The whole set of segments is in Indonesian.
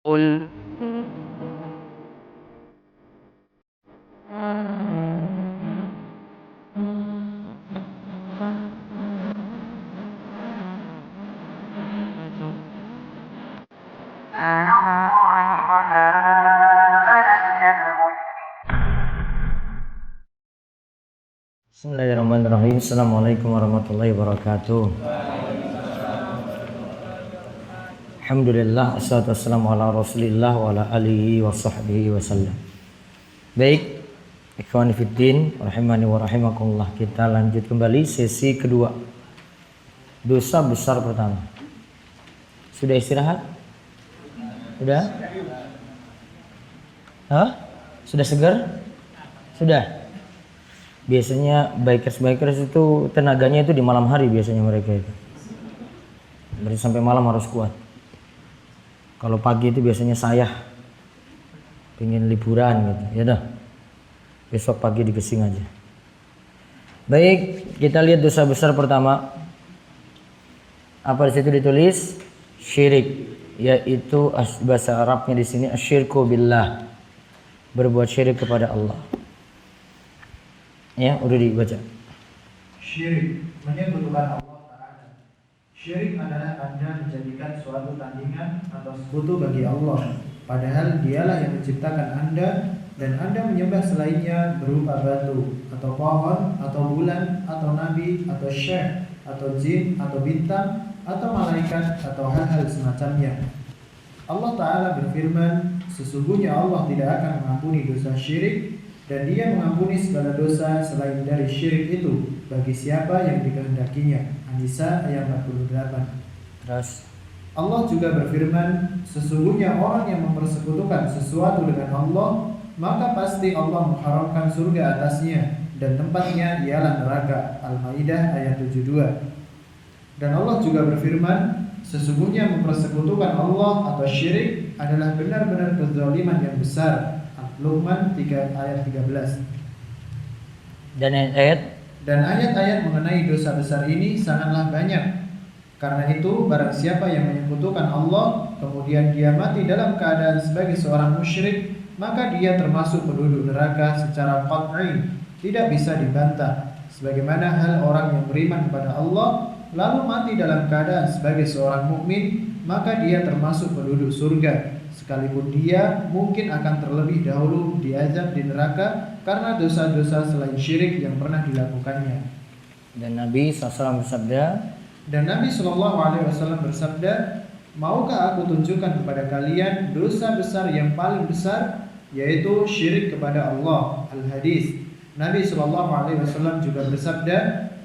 قل Bismillahirrahmanirrahim. Assalamualaikum warahmatullahi wabarakatuh. Alhamdulillah, assalatu wassalamu ala rasulillah wa ala alihi wa sahbihi wasallam. Baik, ikhwani fiddin rahimani wa rahimakumullah, kita lanjut kembali sesi kedua, dosa besar pertama. Sudah istirahat? Sudah? Sudah segar? Sudah? Biasanya bikers itu tenaganya itu di malam hari, biasanya mereka itu berarti sampai malam harus kuat. Kalau pagi itu biasanya saya pengen liburan gitu, ya dah besok pagi digesing aja. Baik, kita lihat dosa besar pertama. Apa di situ ditulis? Syirik, yaitu bahasa Arabnya di sini asyirku billah, berbuat syirik kepada Allah. Ya, udah dibaca. Syirik menyekutukan Allah Ta'ala. Syirik adalah Anda menjadikan suatu tandingan atau sekutu bagi Allah, padahal dialah yang menciptakan Anda, dan Anda menyembah selainnya berupa batu, atau pohon, atau bulan, atau nabi, atau syekh, atau jin, atau bintang, atau malaikat, atau hal-hal semacamnya. Allah Ta'ala berfirman, sesungguhnya Allah tidak akan mengampuni dosa syirik, dan Dia mengampuni segala dosa selain dari syirik itu bagi siapa yang dikehendakinya. An-Nisa ayat 48. Terus Allah juga berfirman, sesungguhnya orang yang mempersekutukan sesuatu dengan Allah, maka pasti Allah mengharamkan surga atasnya, dan tempatnya ialah neraka. Al-Maidah ayat 72. Dan Allah juga berfirman, sesungguhnya mempersekutukan Allah atau syirik adalah benar-benar kezaliman yang besar. Luqman 3 ayat 13. dan ayat-ayat mengenai dosa besar ini sangatlah banyak. Karena itu, barang siapa yang menyekutukan Allah, kemudian dia mati dalam keadaan sebagai seorang musyrik, maka dia termasuk penduduk neraka secara qat'i, tidak bisa dibantah. Sebagaimana hal orang yang beriman kepada Allah lalu mati dalam keadaan sebagai seorang mukmin, maka dia termasuk penduduk surga, sekalipun dia mungkin akan terlebih dahulu diazab di neraka karena dosa-dosa selain syirik yang pernah dilakukannya. Dan Nabi SAW bersabda, maukah aku tunjukkan kepada kalian dosa besar yang paling besar, yaitu syirik kepada Allah. Al-Hadis. Nabi SAW juga bersabda,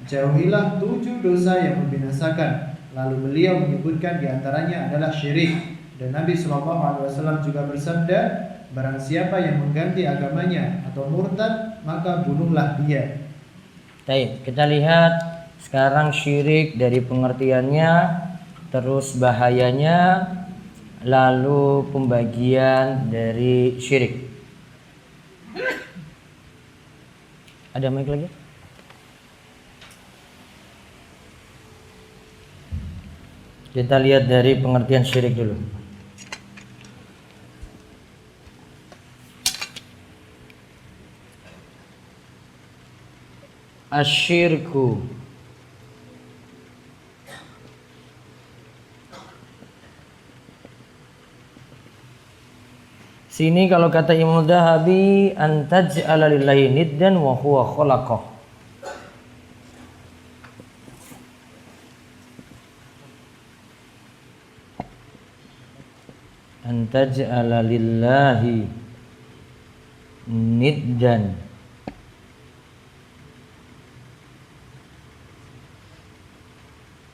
jauhilah 7 dosa yang membinasakan. Lalu beliau menyebutkan diantaranya adalah syirik. Dan Nabi SAW juga bersabda, barang siapa yang mengganti agamanya atau murtad, maka bunuhlah dia. Baik, kita lihat sekarang syirik dari pengertiannya, terus bahayanya, lalu pembagian dari syirik. Ada mic lagi? Kita lihat dari pengertian syirik dulu. Asyirku sini kalau kata Imam Dhahabi, antaj'ala lillahi niddan wa huwa khalaqah. Antaj'ala lillahi niddan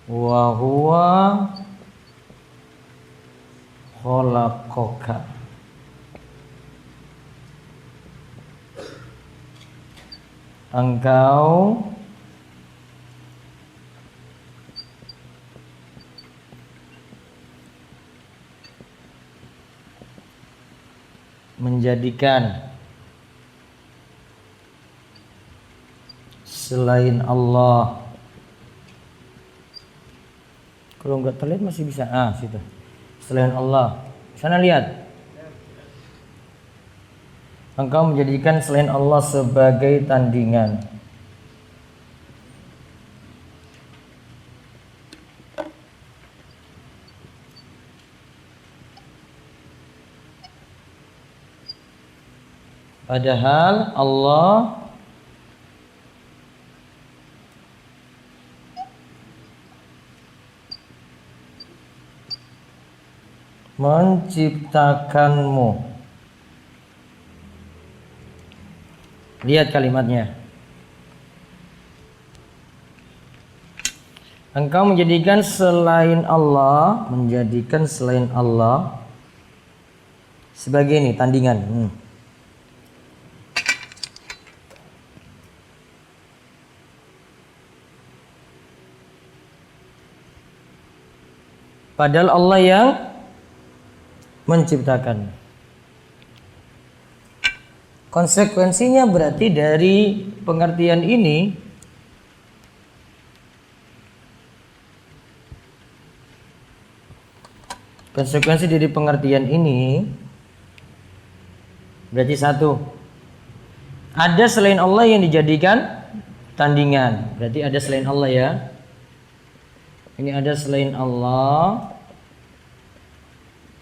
wa huwa khalaqaka. Engkau menjadikan selain Allah. Kalau nggak terlihat masih bisa, situ. Selain Allah Sana lihat. Engkau menjadikan selain Allah sebagai tandingan. Padahal Allah menciptakanmu. Lihat kalimatnya. Engkau menjadikan selain Allah sebagai ini tandingan. Padahal Allah yang menciptakan. Konsekuensinya berarti dari pengertian ini berarti satu, ada selain Allah yang dijadikan tandingan. Berarti ada selain Allah ya. Ini ada selain Allah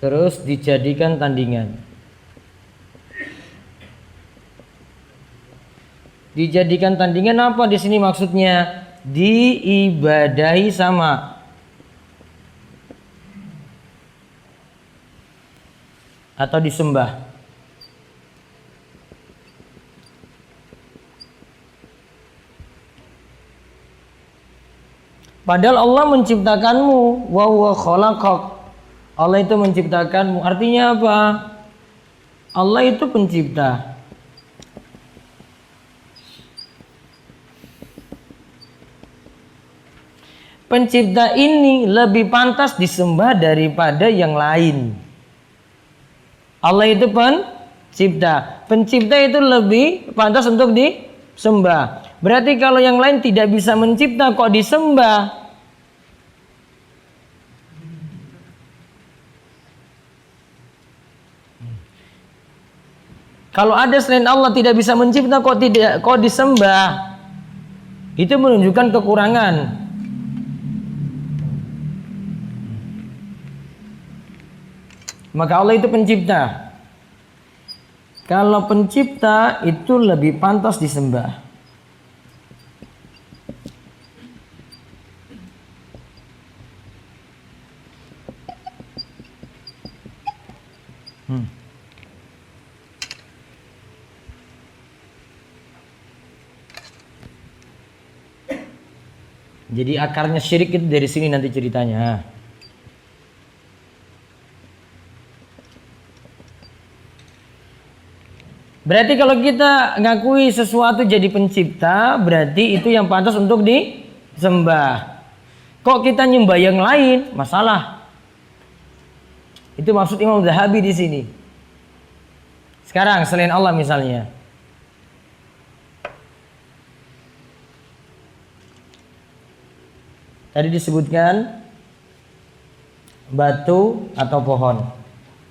terus dijadikan tandingan. Dijadikan tandingan apa di sini maksudnya? Diibadahi sama. Atau disembah. Padahal Allah menciptakanmu, wa huwa khalaqak. Allah itu menciptakanmu. Artinya apa? Allah itu pencipta. Pencipta ini lebih pantas disembah daripada yang lain. Allah itu pencipta. Pencipta itu lebih pantas untuk disembah. Berarti kalau yang lain tidak bisa mencipta kok disembah? Kalau ada selain Allah tidak bisa mencipta kok disembah? Itu menunjukkan kekurangan. Maka Allah itu pencipta. Kalau pencipta itu lebih pantas disembah. Jadi akarnya syirik itu dari sini nanti ceritanya. Berarti kalau kita ngakui sesuatu jadi pencipta, berarti itu yang pantas untuk disembah. Kok kita nyembah yang lain? Masalah. Itu maksud Imam Zahabi di sini. Sekarang selain Allah misalnya. Tadi disebutkan batu atau pohon.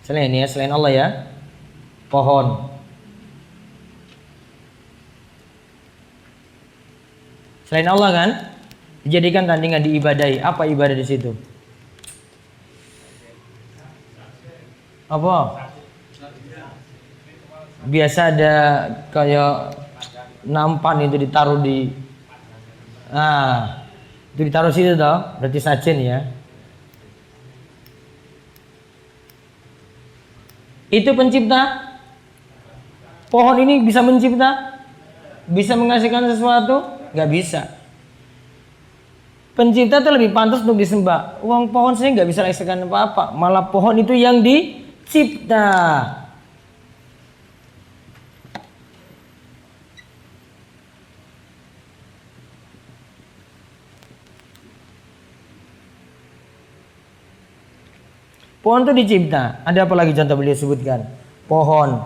Selain ini ya, selain Allah ya. Pohon. Selain Allah kan dijadikan tandingan, diibadahi. Apa ibadah di situ? Apa? Biasa ada kayak nampan itu ditaruh di itu ditaruh situ toh, berarti sajen ya. Itu pencipta. Pohon ini bisa mencipta? Bisa menghasilkan sesuatu? Gak bisa. Pencipta itu lebih pantas untuk disembah. Uang pohon saya gak bisa menghasilkan apa-apa. Malah pohon itu yang dicipta. Pohon itu dicipta. Ada apa lagi contoh beliau sebutkan? Pohon,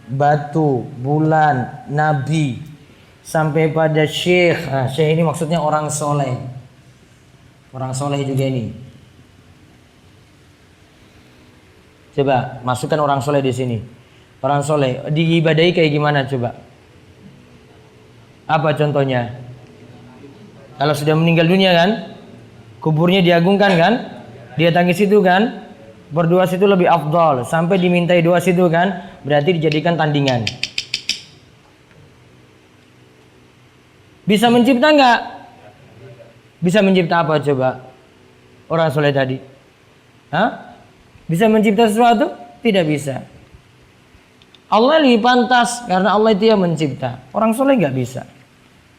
batu, bulan, nabi, sampai pada syekh. Syekh ini maksudnya orang soleh. Orang soleh juga ini. Coba masukkan orang soleh di sini. Orang soleh diibadahi kayak gimana coba? Apa contohnya? Kalau sudah meninggal dunia kan, kuburnya diagungkan kan, dia tangis situ kan, berdoa situ lebih afdal, sampai dimintai doa situ kan, berarti dijadikan tandingan. Bisa mencipta nggak? Bisa mencipta apa coba? Orang soleh tadi, hah? Bisa mencipta sesuatu? Tidak bisa. Allah lebih pantas karena Allah itu yang mencipta. Orang soleh nggak bisa.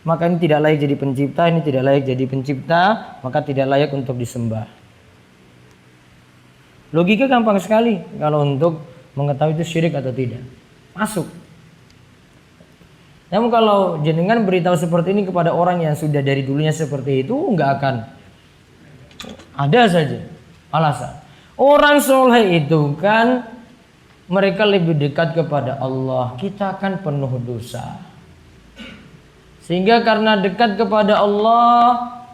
Maka ini tidak layak jadi pencipta, ini tidak layak jadi pencipta, maka tidak layak untuk disembah. Logika gampang sekali kalau untuk mengetahui itu syirik atau tidak. Masuk. Namun kalau jenengan beritahu seperti ini kepada orang yang sudah dari dulunya seperti itu, nggak akan ada saja alasan. Orang soleh itu kan mereka lebih dekat kepada Allah. Kita kan penuh dosa. Sehingga karena dekat kepada Allah,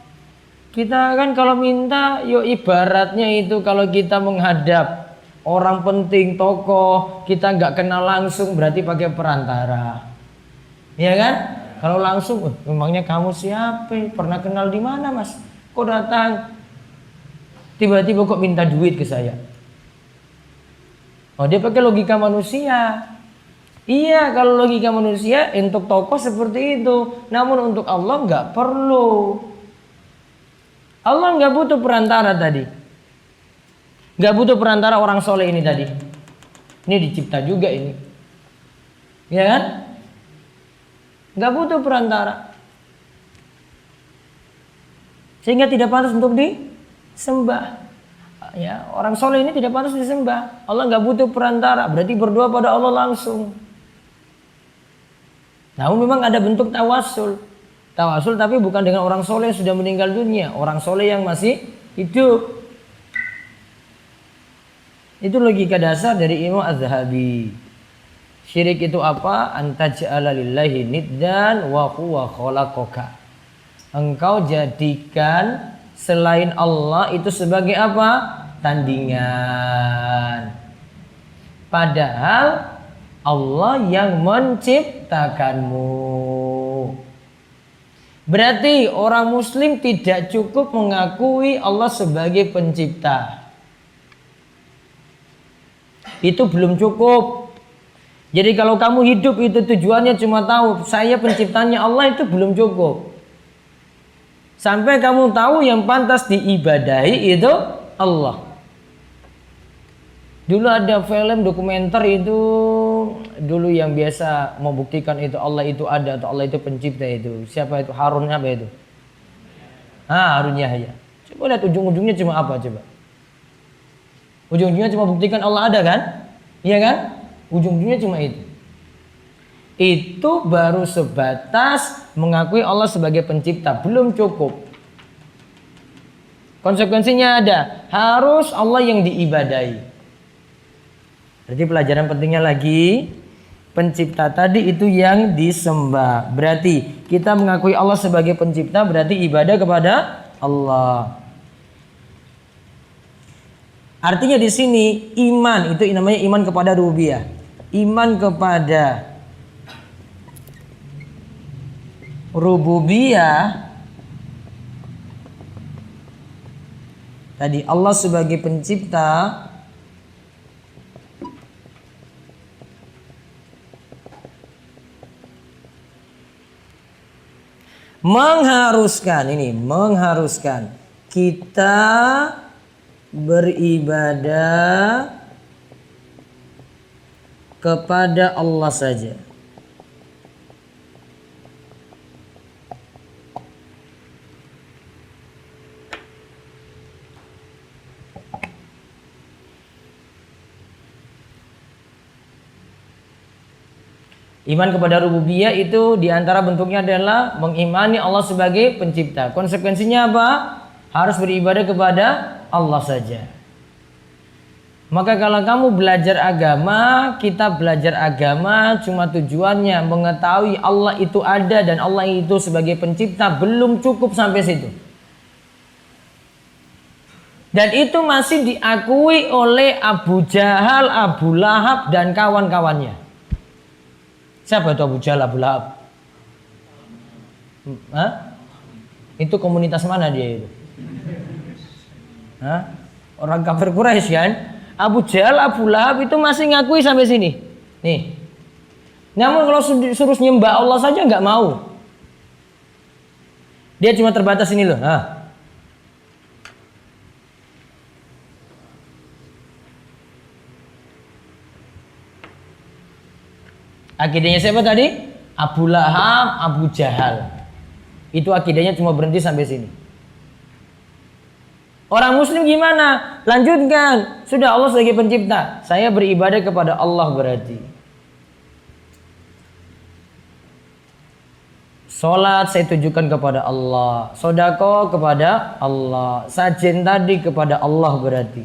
kita kan kalau minta, yuk ibaratnya itu kalau kita menghadap orang penting, tokoh, kita nggak kenal langsung berarti pakai perantara. Iya kan? Kalau langsung, memangnya kamu siapa? Pernah kenal di mana mas? Kok datang? Tiba-tiba kok minta duit ke saya? Oh dia pakai logika manusia. Iya kalau logika manusia untuk tokoh seperti itu. Namun untuk Allah nggak perlu. Allah nggak butuh perantara tadi. Nggak butuh perantara orang soleh ini tadi. Ini dicipta juga ini. Ya kan? Nggak butuh perantara. Sehingga tidak pantas untuk disembah. Ya, orang soleh ini tidak pantas disembah. Allah nggak butuh perantara. Berarti berdoa pada Allah langsung. Namun memang ada bentuk tawasul. Tawasul tapi bukan dengan orang soleh yang sudah meninggal dunia. Orang soleh yang masih hidup. Itu logika dasar dari Imam Az-Zahabi. Syirik itu apa? Antaj'ala lillahi niddan wa huwa khalaqaka. Engkau jadikan selain Allah itu sebagai apa? Tandingan. Padahal Allah yang menciptakanmu. Berarti orang muslim tidak cukup mengakui Allah sebagai pencipta. Itu belum cukup. Jadi kalau kamu hidup itu tujuannya cuma tahu saya penciptanya Allah, itu belum cukup. Sampai kamu tahu yang pantas diibadahi itu Allah. Dulu ada film dokumenter itu dulu yang biasa membuktikan itu Allah itu ada atau Allah itu pencipta itu. Siapa itu? Harun apa itu? Harun Yahya. Coba lihat ujung-ujungnya cuma apa coba? Ujung-ujungnya cuma buktikan Allah ada kan? Iya kan? Ujung-ujungnya cuma itu. Itu baru sebatas mengakui Allah sebagai pencipta, belum cukup. Konsekuensinya ada, harus Allah yang diibadahi. Berarti pelajaran pentingnya lagi, pencipta tadi itu yang disembah. Berarti kita mengakui Allah sebagai pencipta, berarti ibadah kepada Allah. Artinya di sini iman itu namanya iman kepada rububiyah. Iman kepada rububiyah tadi Allah sebagai pencipta mengharuskan kita beribadah kepada Allah saja. Iman kepada rububiyah itu diantara bentuknya adalah mengimani Allah sebagai pencipta. Konsekuensinya apa? Harus beribadah kepada Allah saja. Maka kalau kamu belajar agama, kita belajar agama cuma tujuannya mengetahui Allah itu ada dan Allah itu sebagai pencipta, belum cukup sampai situ. Dan itu masih diakui oleh Abu Jahal, Abu Lahab dan kawan-kawannya. Siapa itu Abu Jahal, Abu Lahab? Hah? Itu komunitas mana dia itu? Hah? Orang kafir Quraisy kan? Abu Jahal, Abu Lahab itu masih ngakui sampai sini. Nih. Namun kalau suruh nyembah Allah saja nggak mau. Dia cuma terbatas ini loh. Hah? Akidahnya siapa tadi? Abu Lahab, Abu Jahal. Itu akidahnya cuma berhenti sampai sini. Orang muslim gimana? Lanjutkan. Sudah, Allah sebagai pencipta. Saya beribadah kepada Allah berarti. Salat saya tujukan kepada Allah. Sedekah kepada Allah. Sajen tadi kepada Allah berarti.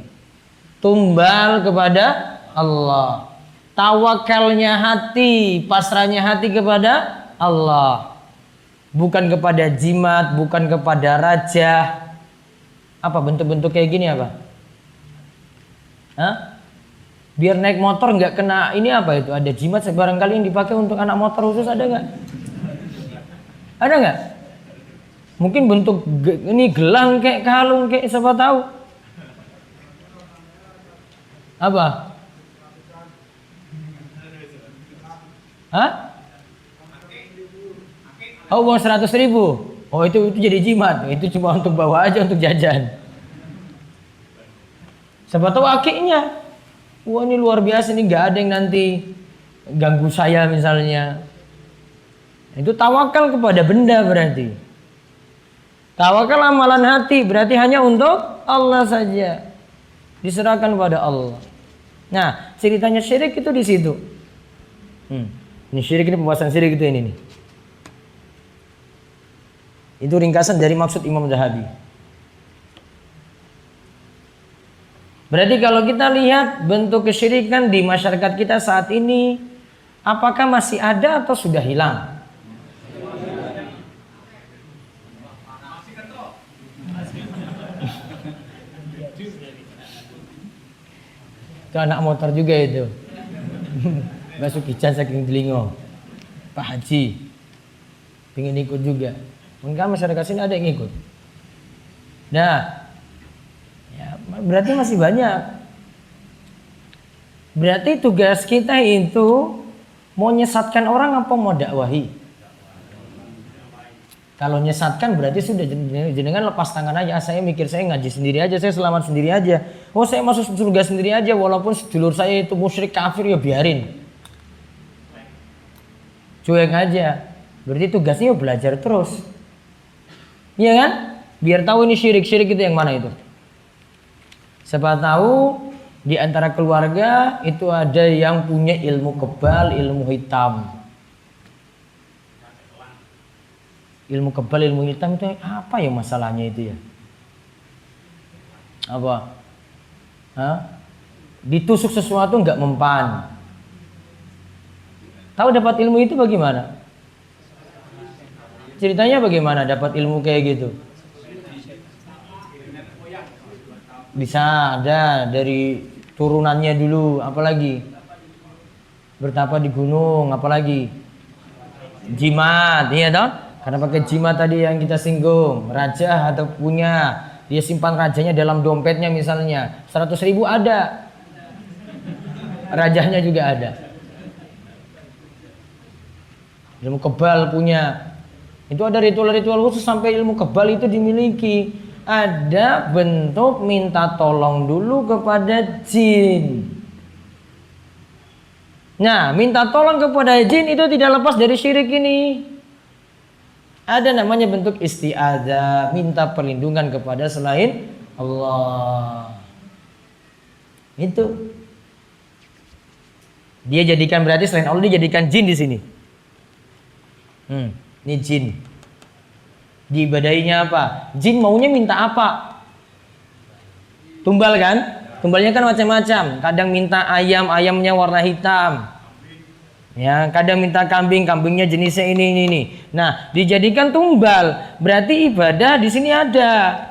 Tumbal kepada Allah. Tawakalnya hati, pasrahnya hati kepada Allah. Bukan kepada jimat, bukan kepada raja. Apa bentuk-bentuk kayak gini apa? Hah? Biar naik motor nggak kena ini apa itu? Ada jimat barangkali yang dipakai untuk anak motor khusus, ada nggak? Ada nggak? Mungkin bentuk ini gelang kayak kalung kayak siapa tahu? Apa? Hah? Oh, uang 100.000. Oh, itu jadi jimat. Itu cuma untuk bawa aja untuk jajan. Siapa tahu akiknya. Wah, ini luar biasa nih, nggak ada yang nanti ganggu saya misalnya. Itu tawakal kepada benda berarti. Tawakal amalan hati berarti hanya untuk Allah saja. Diserahkan pada Allah. Nah, ceritanya syirik itu di situ. Ini syirik, ini pembahasan syirik itu ini nih. Itu ringkasan dari maksud Imam Zahabi. Berarti kalau kita lihat bentuk kesyirikan di masyarakat kita saat ini, apakah masih ada atau sudah hilang? Itu anak motor juga itu. Masuk kican saking telingo. Pak Haji pengen ikut juga. Mungkin masyarakat sini ada yang ikut. Nah, ya, berarti masih banyak. Berarti tugas kita itu mau nyesatkan orang apa mau dakwahi? Kalau nyesatkan berarti sudah jenengan lepas tangan aja. Saya mikir saya ngaji sendiri aja, saya selamat sendiri aja. Oh, saya masuk surga sendiri aja walaupun sedulur saya itu musyrik kafir, ya biarin. Cuek aja. Berarti tugasnya belajar terus. Iya kan? Biar tahu ini syirik itu yang mana itu. Siapa tahu di antara keluarga itu ada yang punya ilmu kebal, ilmu hitam. Ilmu kebal, ilmu hitam itu apa ya masalahnya itu ya? Apa? Hah? Ditusuk sesuatu nggak mempan. Tahu dapat ilmu itu bagaimana? Ceritanya bagaimana dapat ilmu kayak gitu? Bisa ada dari turunannya dulu, apalagi? Bertapa di gunung, apalagi? Jimat, iya toh? Karena pakai jimat tadi yang kita singgung, raja atau punya, dia simpan rajanya dalam dompetnya misalnya, 100.000 ada. Rajanya juga ada. Ilmu kebal punya. Itu ada ritual-ritual khusus sampai ilmu kebal itu dimiliki. Ada bentuk minta tolong dulu kepada jin. Nah, minta tolong kepada jin itu tidak lepas dari syirik ini. Ada namanya bentuk isti'adzah, minta perlindungan kepada selain Allah. Itu. Dia jadikan berarti selain Allah dia jadikan jin di sini. Ini jin. Diibadahinya apa? Jin maunya minta apa? Tumbal kan? Tumbalnya kan macam-macam. Kadang minta ayam, ayamnya warna hitam. Ya, kadang minta kambing, kambingnya jenisnya ini. Nah, dijadikan tumbal. Berarti ibadah di sini ada.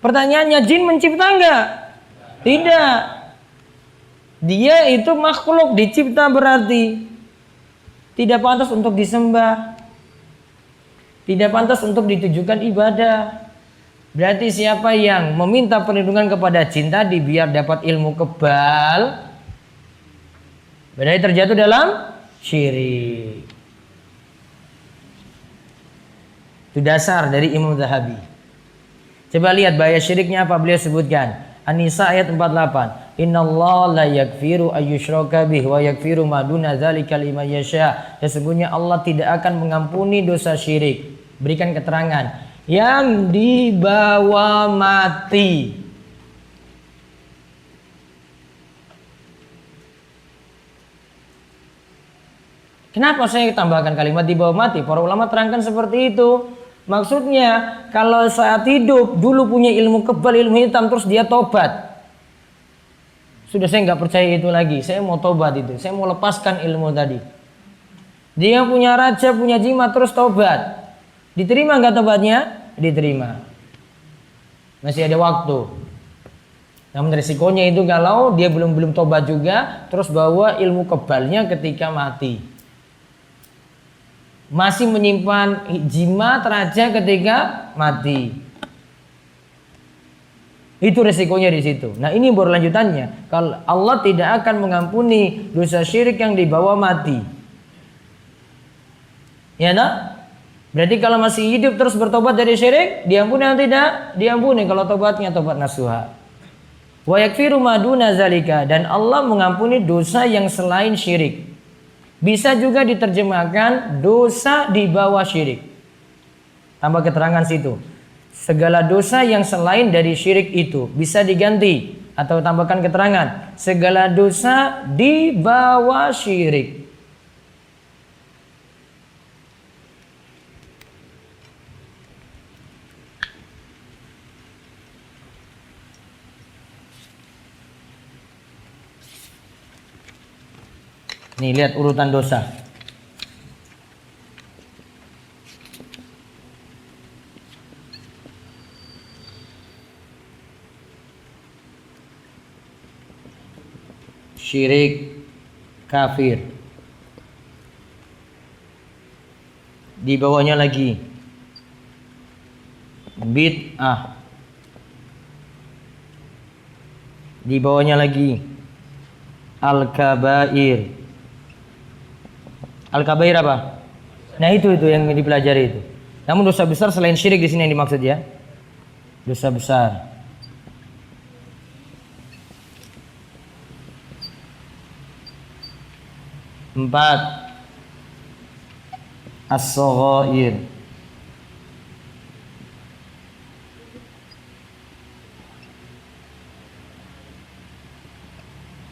Pertanyaannya, jin mencipta enggak? Tidak. Dia itu makhluk, dicipta berarti tidak pantas untuk disembah, tidak pantas untuk ditujukan ibadah. Berarti siapa yang meminta perlindungan kepada jin tadi biar dapat ilmu kebal, berarti terjatuh dalam syirik. Itu dasar dari Imam Zahabi. Coba lihat bahaya syiriknya apa beliau sebutkan. An-Nisa ayat 48. Innallaha la yaghfiru ayyushraka bihi wa yaghfiru ma duna dzalika liman yasha. Sesungguhnya Allah tidak akan mengampuni dosa syirik. Berikan keterangan yang dibawa mati. Kenapa saya tambahkan kalimat dibawa mati? Para ulama terangkan seperti itu. Maksudnya kalau saat hidup dulu punya ilmu kebal, ilmu hitam, terus dia tobat. Sudah saya nggak percaya itu lagi. Saya mau tobat itu. Saya mau lepaskan ilmu tadi. Dia punya raja, punya jimat, terus tobat. Diterima nggak tobatnya? Diterima. Masih ada waktu. Namun resikonya itu kalau dia belum tobat juga, terus bawa ilmu kebalnya ketika mati. Masih menyimpan jimat raja ketika mati. Itu resikonya di situ. Nah, ini baru lanjutannya. Kalau Allah tidak akan mengampuni dosa syirik yang dibawa mati. Ya nah? Berarti kalau masih hidup terus bertobat dari syirik, diampuni atau tidak? Diampuni kalau tobatnya tobat nasuha. Wa yakfiru ma duna zalika, dan Allah mengampuni dosa yang selain syirik. Bisa juga diterjemahkan dosa di bawah syirik. Tambah keterangan situ. Segala dosa yang selain dari syirik itu bisa diganti atau tambahkan keterangan segala dosa di bawah syirik. Nih lihat urutan dosa. Syirik, kafir. Di bawahnya lagi bid'ah. Di bawahnya lagi al-kabair. Al-kabair apa? Nah itu yang dipelajari itu. Namun dosa besar selain syirik di sini yang dimaksud ya. Dosa besar. Empat, as-saghair.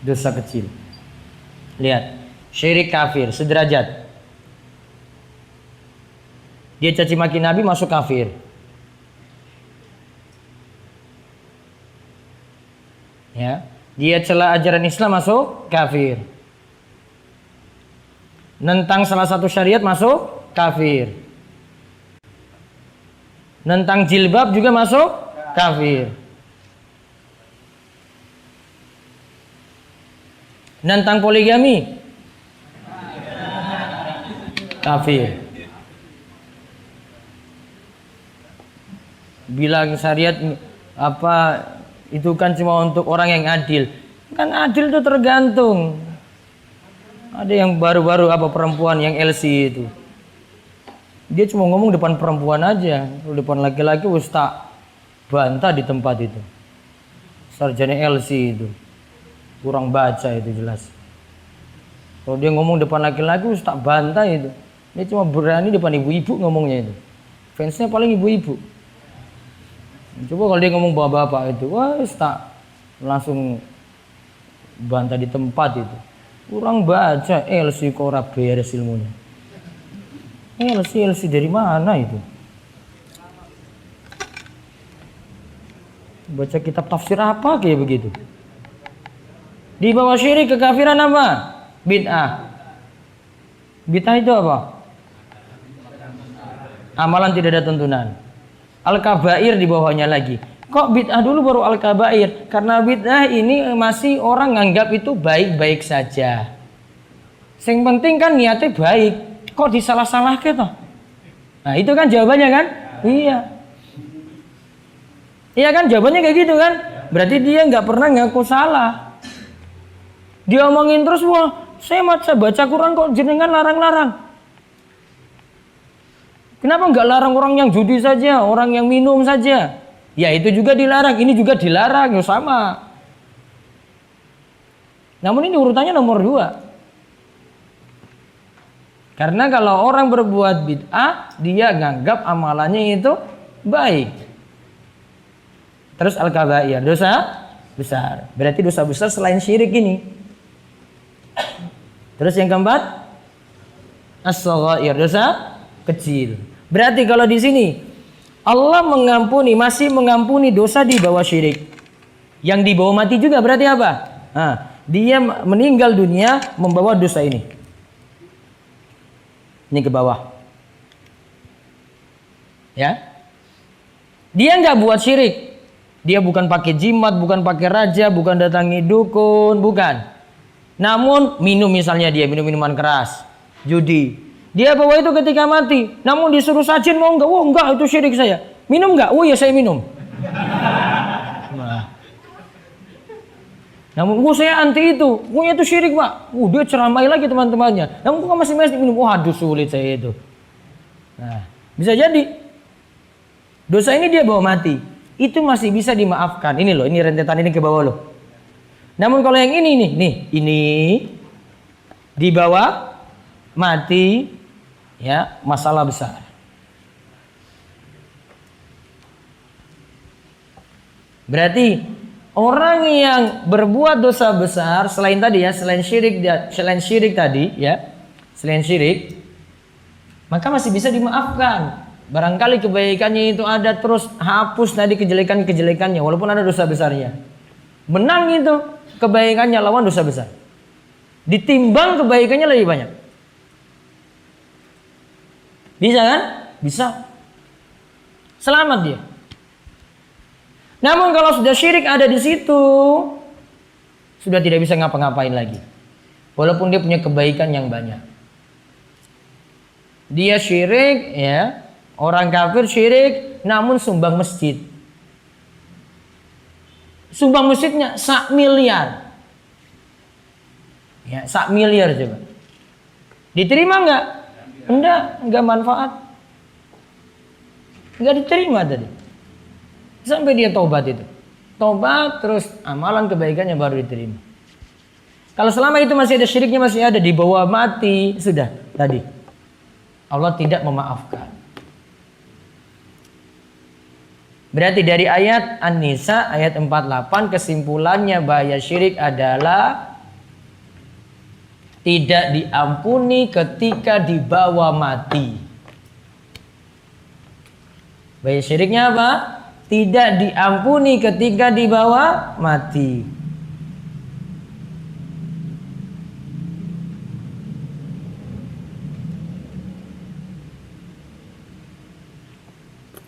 Dosa kecil. Lihat. Syirik kafir, sederajat. Dia caci maki Nabi masuk kafir. Ya, dia cela ajaran Islam masuk kafir. Nentang salah satu syariat masuk kafir. Nentang jilbab juga masuk kafir. Nentang poligami kafir. Bilang syariat apa itu kan cuma untuk orang yang adil. Kan adil itu tergantung. Ada yang baru-baru apa perempuan yang LC itu. Dia cuma ngomong depan perempuan aja, kalau depan laki-laki ustaz bantah di tempat itu. Sarjana LC itu. Kurang baca itu jelas. Kalau dia ngomong depan laki-laki ustaz bantah itu. Dia cuma berani depan ibu-ibu ngomongnya itu. Fansnya paling ibu-ibu. Coba kalau dia ngomong bapak-bapak itu, wah tak langsung bantah di tempat itu. Kurang baca, LC kok ora beres ilmunya. LC dari mana itu? Baca kitab tafsir apa kayak begitu? Di bawah syirik kekafiran apa? Bid'ah. Bid'ah itu apa? Amalan tidak ada tuntunan. Al-kabair di bawahnya lagi. Kok bid'ah dulu baru al-kabair? Karena bid'ah ini masih orang nganggap itu baik-baik saja. Yang penting kan niatnya baik. Kok disalah-salahke toh? Nah, itu kan jawabannya kan? Iya. Iya kan jawabannya kayak gitu kan? Berarti dia nggak pernah ngaku salah. Dia omongin terus, wah saya baca Quran kok jenengan larang-larang. Kenapa nggak larang orang yang judi saja, orang yang minum saja? Ya itu juga dilarang, ini juga dilarang, ya sama. Namun ini urutannya nomor 2. Karena kalau orang berbuat bid'ah, dia nganggap amalannya itu baik. Terus al-kabair, dosa besar. Berarti dosa besar selain syirik ini. Terus yang keempat, as-shaghair, dosa kecil. Berarti kalau di sini Allah mengampuni, masih mengampuni dosa di bawah syirik. Yang di bawah mati juga berarti apa? Nah, dia meninggal dunia membawa dosa ini. Ini ke bawah. Ya. Dia nggak buat syirik. Dia bukan pakai jimat, bukan pakai raja, bukan datangi dukun, bukan. Namun minum misalnya dia minum minuman keras, judi. Dia bawa itu ketika mati. Namun disuruh sajin mau enggak? Oh enggak, itu syirik saya. Minum enggak? Oh ya saya minum. Nah. Namun saya anti itu. Oh itu syirik pak. Dia ceramai lagi teman-temannya. Namun kok masih minum? Aduh sulit saya itu. Nah, bisa jadi dosa ini dia bawa mati. Itu masih bisa dimaafkan. Ini loh, ini rentetan ini ke bawah loh. Namun kalau yang ini nih, ini dibawa mati, ya masalah besar. Berarti orang yang berbuat dosa besar selain tadi ya, selain syirik tadi ya, selain syirik, maka masih bisa dimaafkan. Barangkali kebaikannya itu ada, terus hapus tadi kejelekan-kejelekannya walaupun ada dosa besarnya. Menang itu kebaikannya lawan dosa besar. Ditimbang kebaikannya lebih banyak. Bisa kan? Bisa. Selamat dia. Namun kalau sudah syirik ada di situ, sudah tidak bisa ngapa-ngapain lagi. Walaupun dia punya kebaikan yang banyak. Dia syirik ya, orang kafir syirik namun sumbang masjid. Sumbang masjidnya 1 miliar. Ya, 1 miliar coba. Diterima enggak? Enggak manfaat. Enggak diterima tadi. Sampai dia taubat itu. Taubat terus amalan kebaikannya baru diterima. Kalau selama itu masih ada syiriknya, masih ada di bawah mati, sudah tadi. Allah tidak memaafkan. Berarti dari ayat An-Nisa ayat 48 kesimpulannya bahaya syirik adalah tidak diampuni ketika dibawa mati. Bahaya syiriknya apa? Tidak diampuni ketika dibawa mati.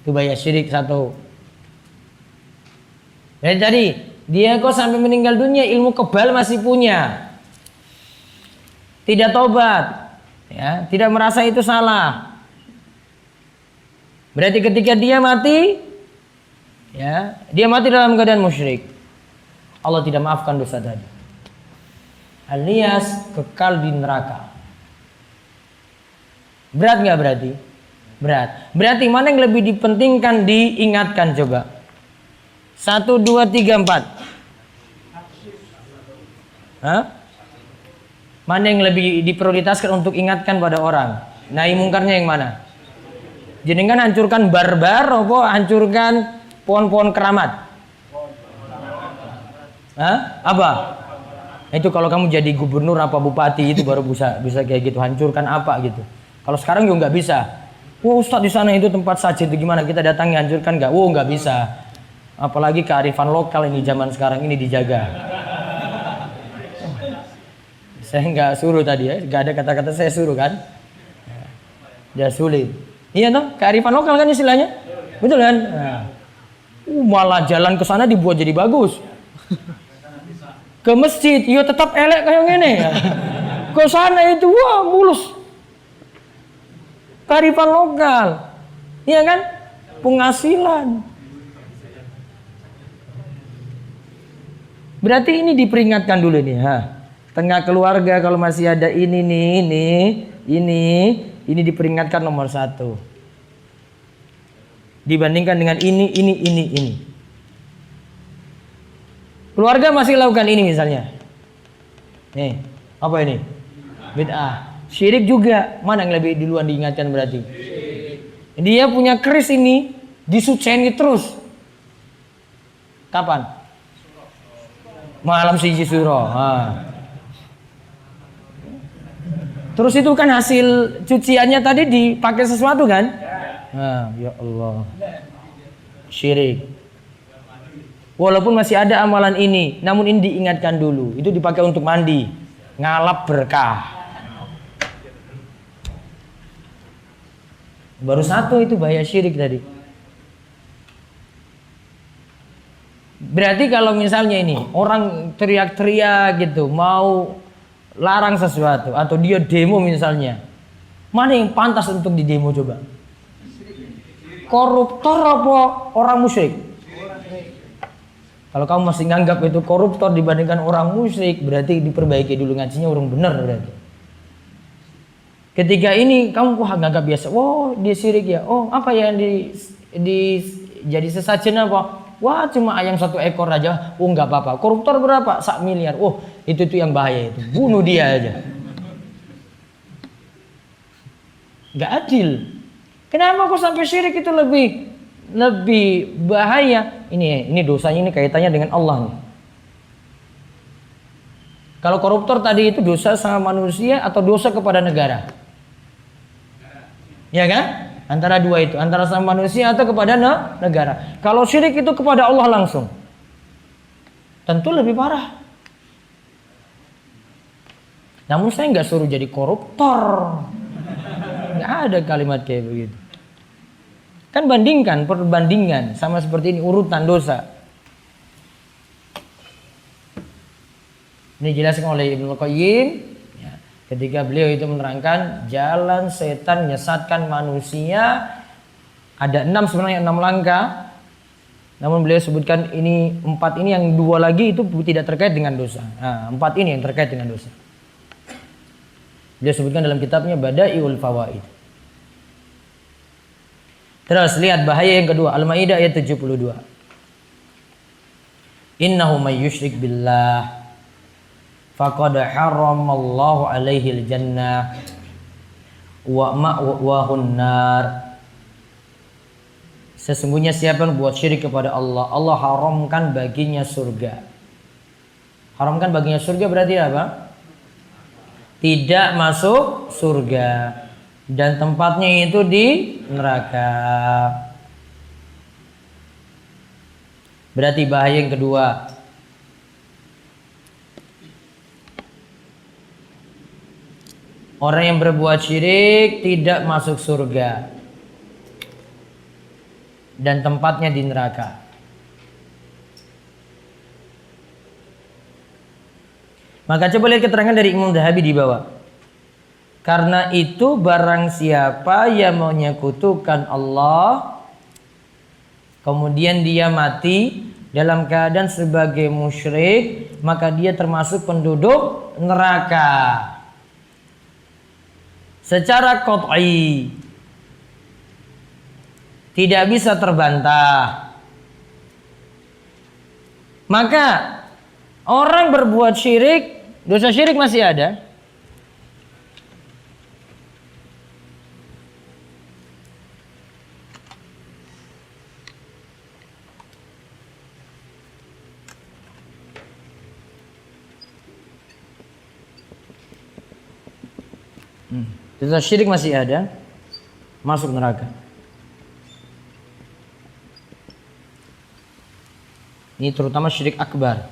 Itu bahaya syirik satu. Dan tadi dia kok sampai meninggal dunia ilmu kebal masih punya, tidak tobat, ya, tidak merasa itu salah. Berarti ketika dia mati, ya, dia mati dalam keadaan musyrik. Allah tidak maafkan dosa tadi. Alias kekal di neraka. Berat nggak berarti? Berat. Berarti mana yang lebih dipentingkan diingatkan coba? 1, 2, 3, 4. Hah? Mana yang lebih diprioritaskan untuk ingatkan pada orang? Nahi mungkarnya yang mana? Jenengan hancurkan barbar apa hancurkan pohon-pohon keramat? Hah? Apa? Itu kalau kamu jadi gubernur apa bupati itu baru bisa kayak gitu, hancurkan apa gitu. Kalau sekarang juga nggak bisa. Wah Ustadz di sana itu tempat sajid itu gimana? Kita datangi hancurkan nggak? Wah nggak bisa. Apalagi kearifan lokal ini zaman sekarang ini dijaga. Saya nggak suruh tadi ya, nggak ada kata-kata saya suruh kan? Ya sulit. Iya toh, kearifan lokal kan istilahnya, betul kan? Nah. Malah jalan ke sana dibuat jadi bagus. Ke masjid, yo tetap elek kayak gini. Ke sana itu wah mulus. Kearifan lokal. Iya kan? Penghasilan. Berarti ini diperingatkan dulu nih, tengah keluarga kalau masih ada ini diperingatkan nomor 1. Dibandingkan dengan ini. Keluarga masih lakukan ini misalnya. Nih, apa ini? Bid'ah. Syirik juga. Mana yang lebih duluan diingatkan berarti? Dia punya keris ini disuceni terus. Kapan? Malam siji suro. Terus itu kan hasil cuciannya tadi dipakai sesuatu kan? Ya Allah. Syirik. Walaupun masih ada amalan ini, namun ini diingatkan dulu. Itu dipakai untuk mandi, ngalap berkah. Baru 1 itu bahaya syirik tadi. Berarti kalau misalnya ini orang teriak-teriak gitu, mau larang sesuatu atau dia demo misalnya, mana yang pantas untuk didemo coba? Koruptor apa orang musyrik? Kalau kamu masih nganggap itu koruptor dibandingkan orang musyrik, berarti diperbaiki dulu ngajinya orang benar berarti. Ketika ini kamu nganggap biasa, oh dia syirik ya, oh apa yang jadi sesajen apa? Wah cuma ayam 1 ekor aja, oh nggak apa-apa. Koruptor berapa? 1 miliar. Oh itu yang bahaya itu, bunuh dia aja. Nggak adil. Kenapa kok sampai syirik itu lebih bahaya? Ini dosanya ini kaitannya dengan Allah nih. Kalau koruptor tadi itu dosa sama manusia atau dosa kepada negara? Ya kan? Antara 2 itu, antara sama manusia atau kepada negara. Kalau syirik itu kepada Allah langsung, tentu lebih parah. Namun saya nggak suruh jadi koruptor. Nggak ada kalimat kayak begitu. Kan perbandingan sama seperti ini urutan dosa. Ini dijelaskan oleh Ibnu Qayyim ya, ketika beliau itu menerangkan jalan setan menyesatkan manusia ada 6 sebenarnya 6 langkah. Namun beliau sebutkan ini 4 ini, yang 2 lagi itu tidak terkait dengan dosa. Nah, 4 ini yang terkait dengan dosa. Beliau sebutkan dalam kitabnya Bada'iul Fawaid. Terus lihat bahaya yang kedua, Al-Maidah ayat 72. Innahu may yusyrik billah faqad haramallahu alaihi al-jannah wa ma'wahun nar. Sesungguhnya siapa yang buat syirik kepada Allah, Allah haramkan baginya surga. Haramkan baginya surga berarti apa? Tidak masuk surga. Dan tempatnya itu di neraka. Berarti bahaya yang kedua. Orang yang berbuat syirik tidak masuk surga. Dan tempatnya di neraka. Maka coba lihat keterangan dari Imam Dhahabi di bawah. Karena itu barang siapa yang menyekutukan Allah, kemudian dia mati dalam keadaan sebagai musyrik, maka dia termasuk penduduk neraka. Secara qat'i, tidak bisa terbantah. Maka orang berbuat syirik, dosa syirik masih ada. Dosa syirik masih ada, masuk neraka. Ini terutama syirik akbar.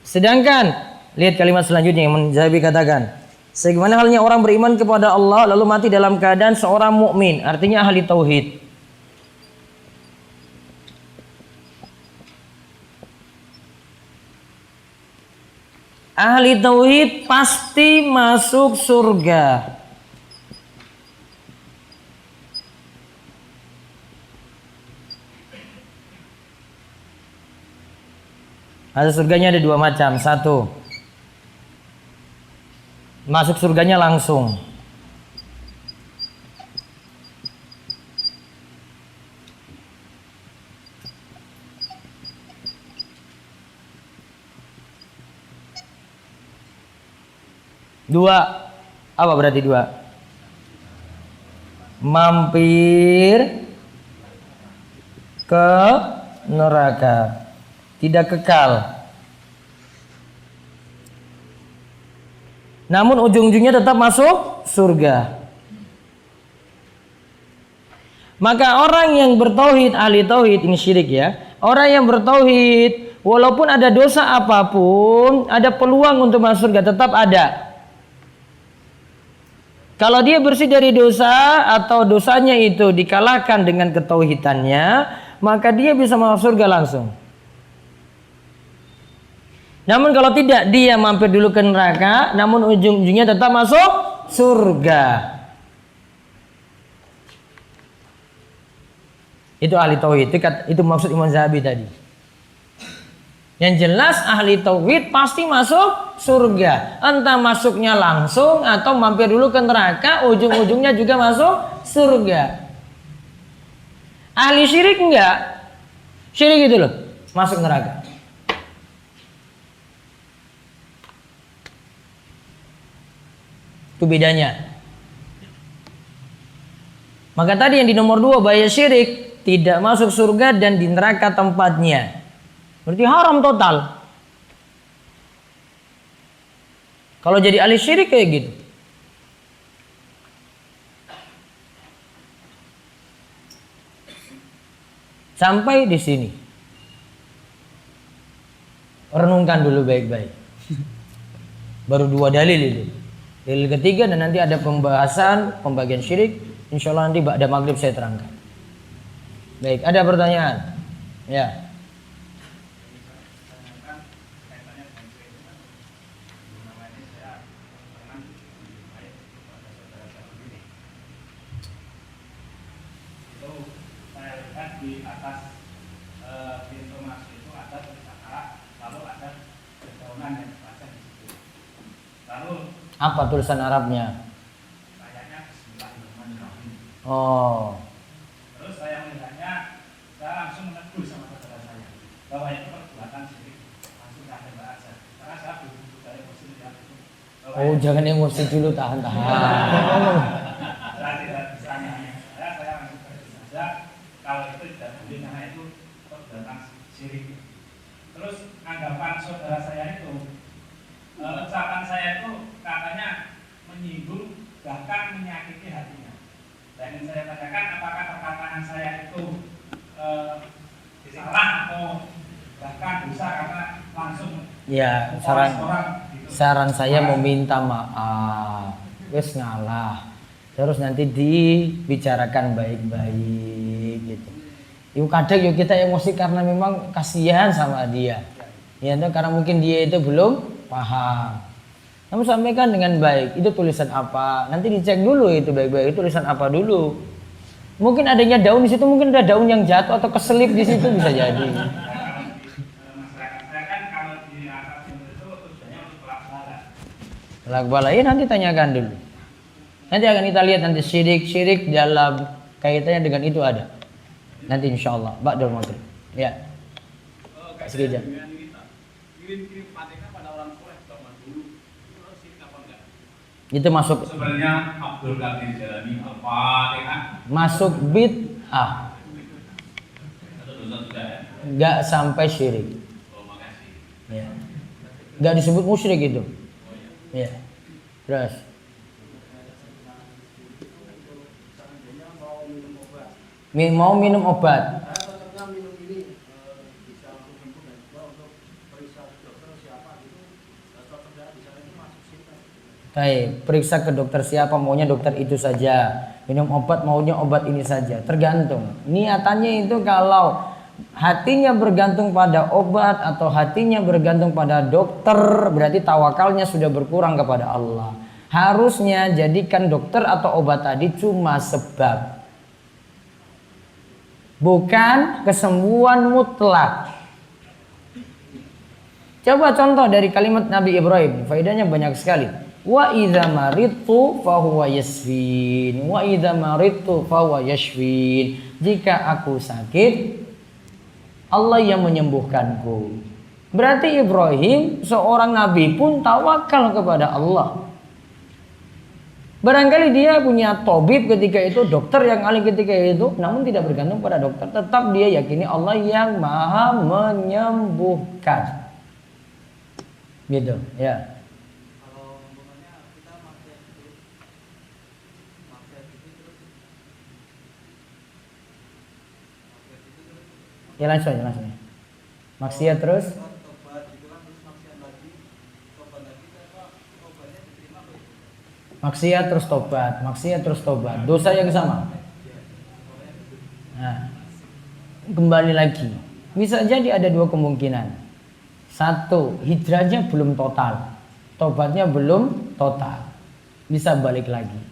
Sedangkan lihat kalimat selanjutnya yang Zahabi katakan, Sebagaimana halnya orang beriman kepada Allah lalu mati dalam keadaan seorang mukmin, artinya ahli tauhid. Ahli tauhid pasti masuk surga. Surganya ada dua macam. Satu, masuk surganya langsung. Dua, apa berarti dua? Mampir ke neraka, tidak kekal. Namun ujung-ujungnya tetap masuk surga. Maka orang yang bertauhid, ahli tauhid, ini syirik ya. Orang yang bertauhid, walaupun ada dosa apapun, ada peluang untuk masuk surga, tetap ada. Kalau dia bersih dari dosa atau dosanya itu dikalahkan dengan ketauhidannya, maka dia bisa masuk surga langsung. Namun kalau tidak, dia mampir dulu ke neraka, namun ujung-ujungnya tetap masuk surga. Itu ahli tauhid, itu maksud Imam Zahabi tadi. Yang jelas ahli tauhid pasti masuk surga. Entah masuknya langsung atau mampir dulu ke neraka, ujung-ujungnya juga masuk surga. Ahli syirik enggak? Syirik itu loh, masuk neraka. Itu bedanya. Maka tadi yang di nomor 2 bahaya syirik, tidak masuk surga dan di neraka tempatnya. Berarti haram total. Kalau jadi ahli syirik kayak gitu. Sampai di sini. Renungkan dulu baik-baik. Baru 2 dalil itu. Dalil ketiga dan nanti ada pembagian syirik. Insya Allah nanti ba'da maghrib saya terangkan. Baik, ada pertanyaan? Ya. Di atas pintu masuk itu ada tulisan Arab, lalu ada dedaunan yang terbaca di situ. Lalu Apa tulisan Arabnya? kayaknya Bismillahirrahmanirrahim. Oh. Terus saya melihatnya, saya langsung menegur sama saudara saya bahwa itu perbuatan syirik, langsung saya tembak aja. Karena saya belum dari muslim ya itu. Oh, jangan emosi dulu, tahan-tahan. Saya tidak bisa nyanyi. Saya langsung berhenti saja. Kalau itu tidak boleh karena itu perbuatan syirik. Terus anggapan saudara saya itu, ucapan saya itu katanya menyinggung bahkan menyakiti hatinya. Dan ingin saya tanyakan apakah perkataan saya itu salah atau bahkan dosa karena langsung Ya, saran saya meminta maaf. Wes ngalah. Terus nanti dibicarakan baik-baik gitu. Yuk kadang yuk kita emosi karena memang kasihan sama dia. Ya, karena mungkin dia itu belum paham. Namun sampaikan dengan baik. Itu tulisan apa? Nanti dicek dulu itu baik-baik. Itu tulisan apa dulu? Mungkin adanya daun di situ, mungkin ada daun yang jatuh atau keselip di situ bisa jadi. masyarakat saya kan kalau di atas itu tujuannya untuk pelak Bala ya nanti tanyakan dulu. Nanti akan kita lihat nanti syirik dalam kaitannya dengan itu ada. Nanti insya Allah. Ba'dul maghrib. Ya. Sekejap. Kirim Fatihah pada orang soleh zaman dulu itu harus syirik apa enggak? Itu masuk Sebenarnya Abdul Qadir Jalani Al-Fatihah masuk bid'ah. atau dosa juga ya? Enggak sampai syirik. Oh makasih. Ya. Enggak disebut musyrik itu. Ya. Terus mau minum obat. Baik, periksa ke dokter siapa, maunya dokter itu saja. Minum obat maunya obat ini saja. Tergantung. Niatannya itu kalau hatinya bergantung pada obat atau hatinya bergantung pada dokter, berarti tawakalnya sudah berkurang kepada Allah. Harusnya jadikan dokter atau obat tadi cuma sebab, bukan kesembuhan mutlak. Coba contoh dari kalimat Nabi Ibrahim, faedahnya banyak sekali. Wa idza maridtu fahuwa yashfin. Wa idza maridtu fahuwa yashfin. Jika aku sakit, Allah yang menyembuhkanku. Berarti Ibrahim seorang nabi pun tawakal kepada Allah. Barangkali dia punya tabib ketika itu, dokter yang ahli ketika itu, namun tidak bergantung pada dokter. Tetap dia yakini Allah yang maha menyembuhkan. Gitu, ya. Ya langsung aja, langsung. Maksiat terus. Maksiat terus tobat, maksiat terus tobat. Dosa yang sama. Nah, kembali lagi. Bisa jadi ada dua kemungkinan. Satu, hijrahnya belum total. Tobatnya belum total. Bisa balik lagi.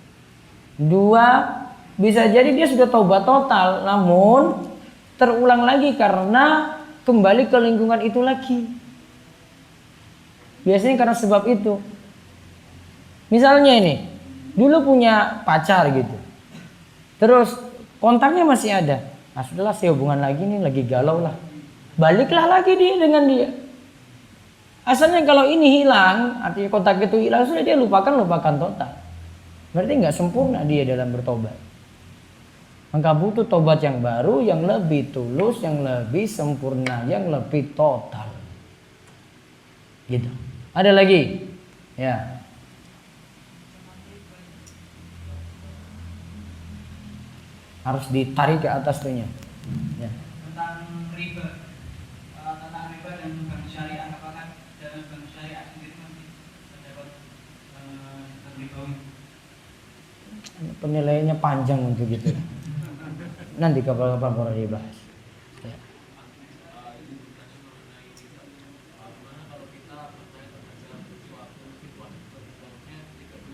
Dua, bisa jadi dia sudah tobat total, namun terulang lagi karena kembali ke lingkungan itu lagi. Biasanya karena sebab itu. Misalnya ini, dulu punya pacar gitu. Terus kontaknya masih ada. Nah sudahlah, saya hubungan lagi nih, lagi galau lah. Baliklah lagi dia dengan dia. Asalnya kalau ini hilang, artinya kontak itu hilang, sudah dia lupakan total. Berarti nggak sempurna dia dalam bertobat. Maka butuh tobat yang baru, yang lebih tulus, yang lebih sempurna, yang lebih total. Gitu. Ada lagi? Ya. Harus ditarik ke atas tuhnya. Ya. Tentang riba dan bank syariah, apakah dalam bank syariah sendiri masih terdapat ribawi? Penilaiannya panjang untuk gitu. Nanti kapan-kapan baru dibahas. Ya.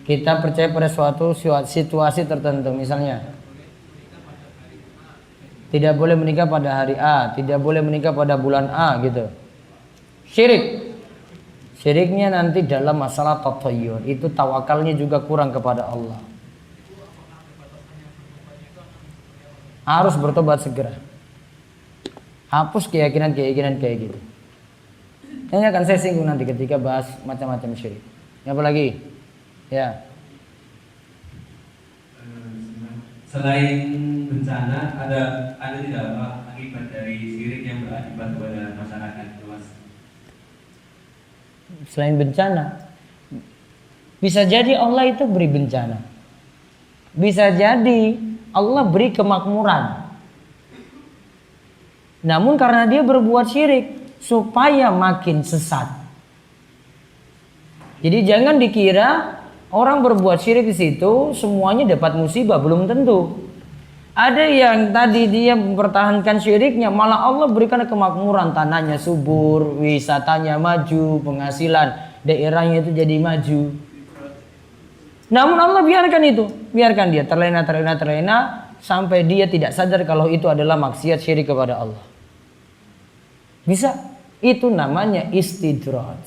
Kita percaya pada suatu situasi tertentu, misalnya tidak boleh menikah pada hari A, tidak boleh menikah pada bulan A gitu. Syirik. Syiriknya nanti dalam masalah tatayyur, itu tawakalnya juga kurang kepada Allah. Harus bertobat segera. Hapus keyakinan kayak gitu. Ini akan saya singgung nanti ketika bahas macam-macam syirik. Apa lagi? Ya. Selain bencana, ada tidak Pak akibat dari syirik yang berakibat kepada masyarakat luas? Selain bencana, bisa jadi Allah itu beri bencana. Bisa jadi Allah beri kemakmuran. Namun karena dia berbuat syirik supaya makin sesat. Jadi jangan dikira orang berbuat syirik di situ semuanya dapat musibah, belum tentu. Ada yang tadi dia mempertahankan syiriknya, malah Allah berikan kemakmuran, tanahnya subur, wisatanya maju, penghasilan daerahnya itu jadi maju. Namun Allah biarkan itu, biarkan dia terlena sampai dia tidak sadar kalau itu adalah maksiat syirik kepada Allah. Bisa, itu namanya istidraj.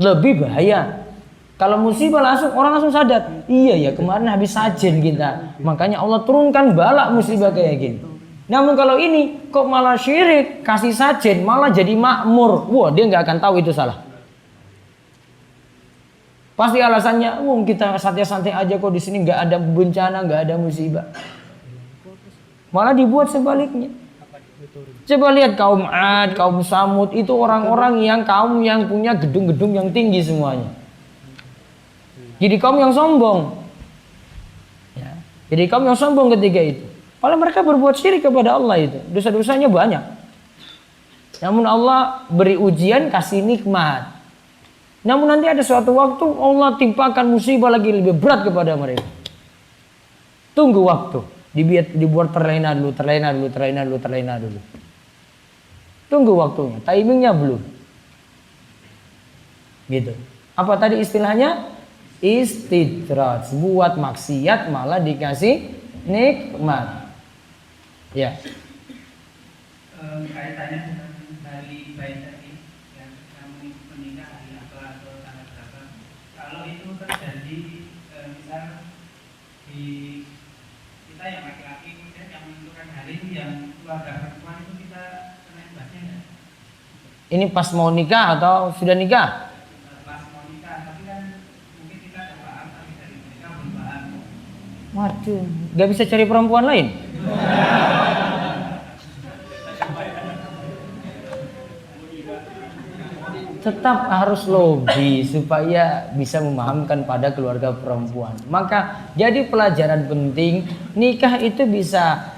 Lebih bahaya. Kalau musibah orang langsung sadar, iya ya kemarin habis sajen kita, makanya Allah turunkan bala musibah kayak gini. Namun kalau ini kok malah syirik, kasih sajen, malah jadi makmur, wah dia nggak akan tahu itu salah. Pasti alasannya, kita santai-santai aja kok di sini nggak ada bencana, nggak ada musibah. Malah dibuat sebaliknya. Coba lihat kaum Ad, kaum Samud, itu orang-orang kaum yang punya gedung-gedung yang tinggi semuanya. Jadi kaum yang sombong. Ya. Jadi kaum yang sombong ketika itu. Padahal mereka berbuat syirik kepada Allah itu. Dosa-dosanya banyak. Namun Allah beri ujian, kasih nikmat. Namun nanti ada suatu waktu Allah timpakan musibah lagi lebih berat kepada mereka. Tunggu waktu. Dibuat terlena dulu. Tunggu waktunya. Timingnya belum. Gitu. Apa tadi istilahnya? Istidraj. Buat maksiat malah dikasih nikmat. Ya. Kaitannya dengan hari baik tadi yang kamu menikah hari apa atau tanggal berapa, kalau itu terjadi misal di kita yang laki-laki kemudian yang menentukan hari itu yang keluarga perempuan itu kita kena imbasnya nggak? Ini pas mau nikah atau sudah nikah? Pas mau nikah, tapi kan mungkin kita ada paham tapi dari mereka belum paham. Waduh, gak bisa cari perempuan lain? Tetap harus logis supaya bisa memahamkan pada keluarga perempuan. Maka jadi pelajaran penting, nikah itu bisa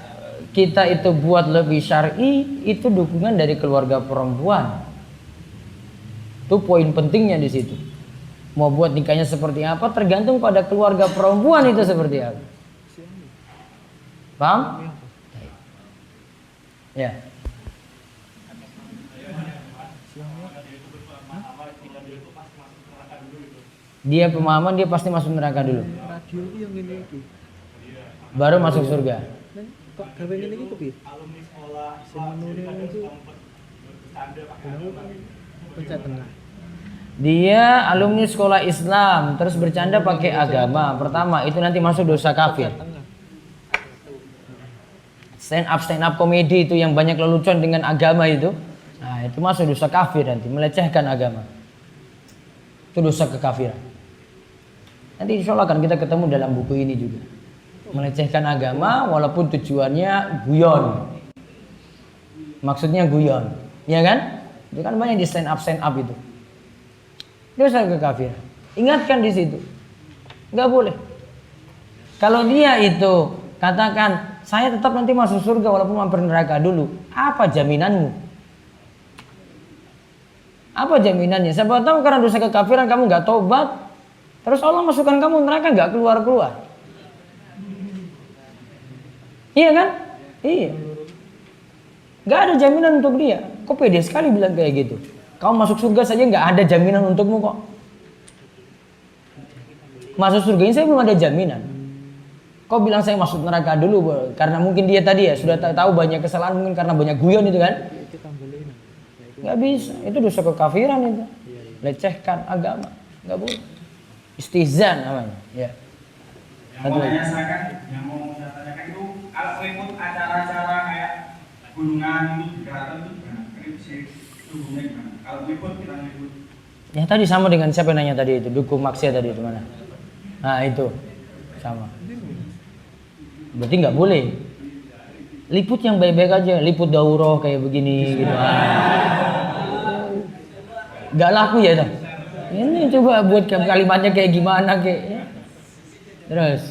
kita itu buat lebih syar'i, itu dukungan dari keluarga perempuan. Itu poin pentingnya di situ. Mau buat nikahnya seperti apa tergantung pada keluarga perempuan itu seperti apa. Paham? Ya. Dia pemahaman dia pasti masuk neraka dulu. Radio itu yang ini iki. Baru masuk surga. Kok gawe ngene iki piye? Alumni sekolah Sing menurut itu pencet tengah. Dia alumni sekolah Islam terus bercanda pakai agama. Pertama itu nanti masuk dosa kafir. Stand up komedi itu yang banyak lelucon dengan agama itu. Nah, itu masuk dosa kafir nanti, melecehkan agama. Itu dosa kekafiran. Nanti insya Allah akan kita ketemu dalam buku ini juga. Melecehkan agama walaupun tujuannya guyon. Maksudnya guyon. Ya kan? Itu kan banyak di stand up itu. Dosa kekafiran. Ingatkan di situ. Enggak boleh. Kalau dia itu katakan, saya tetap nanti masuk surga walaupun mampir neraka dulu. Apa jaminanmu? Apa jaminannya? Siapa tahu karena dosa kekafiran kamu nggak tobat, terus Allah masukkan kamu neraka nggak keluar. Iya kan? Iya. Nggak ada jaminan untuk dia. Kok pede sekali bilang kayak gitu? Kamu masuk surga saja nggak ada jaminan untukmu kok. Masuk surga ini saya belum ada jaminan. Kau bilang saya masuk neraka dulu karena mungkin dia tadi ya sudah tahu banyak kesalahan mungkin karena banyak guyon itu kan? Nggak bisa, itu dosa kekafiran itu. Lecehkan agama, nggak boleh. Istizan namanya. Ya. Yang mau menanyakan, yang mau saya tanyakan itu kalau ikut acara-acara kayak gunungan itu di keraton itu gimana? Ini sih dukungnya gimana? Kalau ikut kita ikut. Ya tadi sama dengan siapa yang nanya tadi itu, dukung maksiat tadi itu mana? Nah itu sama. Berarti nggak boleh. Liput yang baik-baik aja, liput daurah kayak begini gitu. Nggak laku ya itu. Ini coba buat kalimatnya kayak gimana kayak. Ya. Terus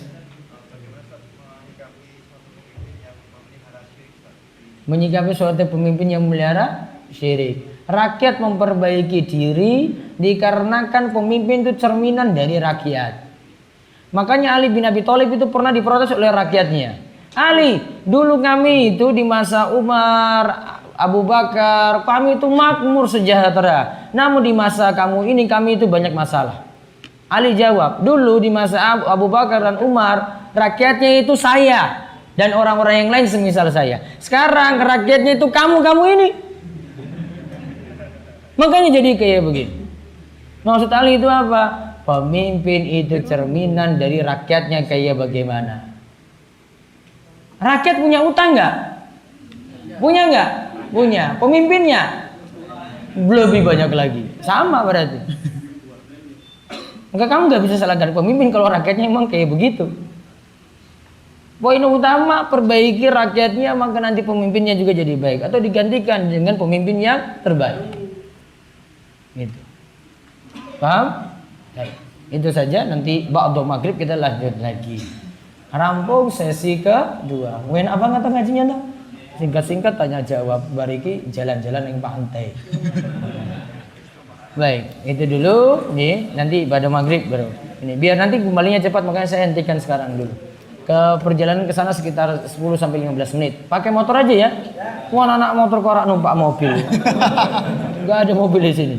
menyikapi suatu pemimpin yang memelihara syirik. Rakyat memperbaiki diri dikarenakan pemimpin itu cerminan dari rakyat. Makanya Ali bin Abi Thalib itu pernah diprotes oleh rakyatnya. Ali, dulu kami itu di masa Umar, Abu Bakar, kami itu makmur sejahtera. Namun di masa kamu ini kami itu banyak masalah. Ali jawab, dulu di masa Abu Bakar dan Umar, rakyatnya itu saya dan orang-orang yang lain semisal saya. Sekarang rakyatnya itu kamu ini. Makanya jadi kayak begini. Maksud Ali itu apa? Pemimpin itu cerminan dari rakyatnya kayak bagaimana. Rakyat punya utang nggak? Punya nggak? Punya. Pemimpinnya lebih banyak lagi. Sama berarti. Maka kamu nggak bisa salahkan pemimpin kalau rakyatnya emang kayak begitu. Poin utama perbaiki rakyatnya maka nanti pemimpinnya juga jadi baik atau digantikan dengan pemimpin yang terbaik. Gitu. Paham? Baik. Itu saja, nanti ba'da maghrib kita lanjut lagi. Rampung sesi kedua. Wen apa ngata ngajinya tuh? Singkat-singkat tanya jawab bariki jalan-jalan yang pantai. Baik, itu dulu nih, nanti pada maghrib baru. Ini biar nanti kembalinya cepat, makanya saya hentikan sekarang dulu. Ke perjalanan ke sana sekitar 10 sampai 15 menit. Pakai motor aja ya. Wah, anak motor korak numpak mobil. Enggak ada mobil di sini.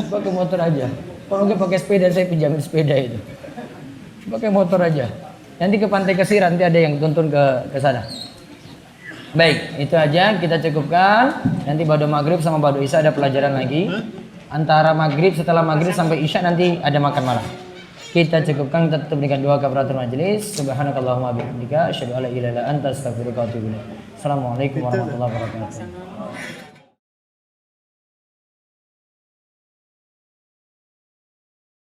Pakai motor aja. Kalau nggak pakai sepeda, saya pinjamin sepeda itu. Pakai motor aja. Nanti ke Pantai Kesir, nanti ada yang tuntun ke sana. Baik, itu aja kita cukupkan. Nanti pada maghrib sama pada isya ada pelajaran lagi. Antara maghrib, setelah maghrib sampai isya nanti ada makan malam. Kita cukupkan, kita tutup dengan doa kafaratul majelis. Subhanakallahumma bihamdika asyhadu an la ilaha illa anta astaghfiruka wa atubu ilaik. Assalamualaikum warahmatullahi wabarakatuh.